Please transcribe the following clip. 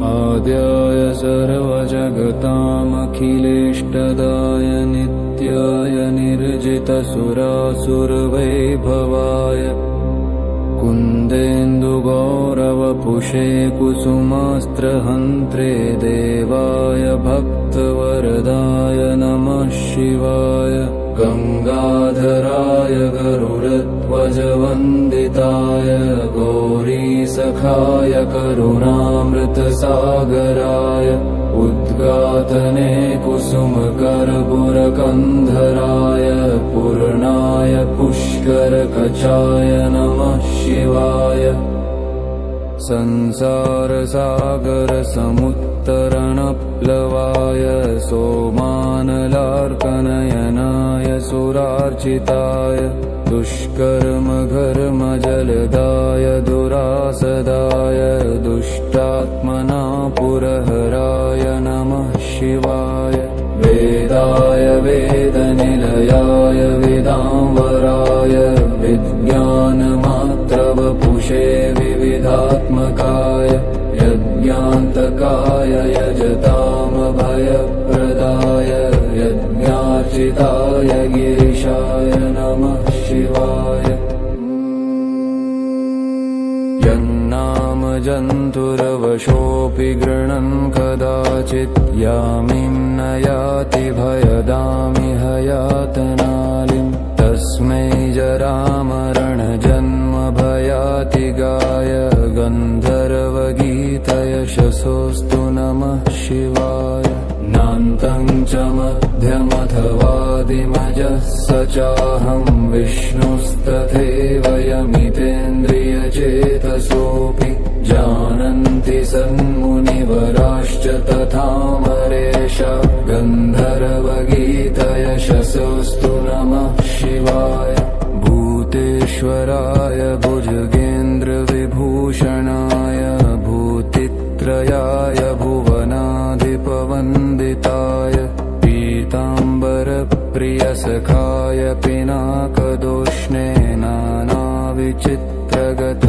आद्याय सर्वजगतामखिलेष्टदाय नित्याय निर्जितसुरासुरवैभवाय कुन्देन्दुगौरवपुषे कुसुमास्त्रहन्त्रे देवाय भक्तवरदाय नमः शिवाय गंगाधराय गरुडध्वजवन्दिताय गौरीसखाय करुणामृतसागराय उद्गातने कुसुमकर्पूरकन्धराय पूर्णाय पुष्करकचाय नमः शिवाय संसारसागरसमुत्तरणप्लवाय सोमानलार्कनयनाय सुरार्चिताय दुष्कर्मघर्मजलदाय दुरासदाय दुष्टात्मना पुरहराय नमः शिवाय वेदाय वेदनिलयाय वेदांवराय विज्ञानमात्रवपुषे विविधात्मकाय यज्ञान्तकाय यजतामभयप्रदाय यज्ञार्चिताय गिरिशाय नमः शिवाय यन्नाम जन्तुरवशोऽपि गृह्णन् कदाचित् यामिं न याति भयदामिह यातनालिं तस्मै जरामरणजन्मभयातिगाय गन्धर्वगीतयशसोऽस्तु नमः शिवाय नान्तं च मध्यमथवादिमजः स चाहं विष्णुस्तथैव यमितेन्द्रियचेतसोऽपि जानन्ति सन्मुनिवराश्च तथामरेश गन्धर्वगीतयशसोऽस्तु नमः शिवाय भूतेश्वराय भुजगेन्द्रविभूषणाय भूतित्रयाय भुवनाधिपवन्दिताय पीताम्बरप्रियसखाय पिनाकदोष्णे नानाविचित्रगत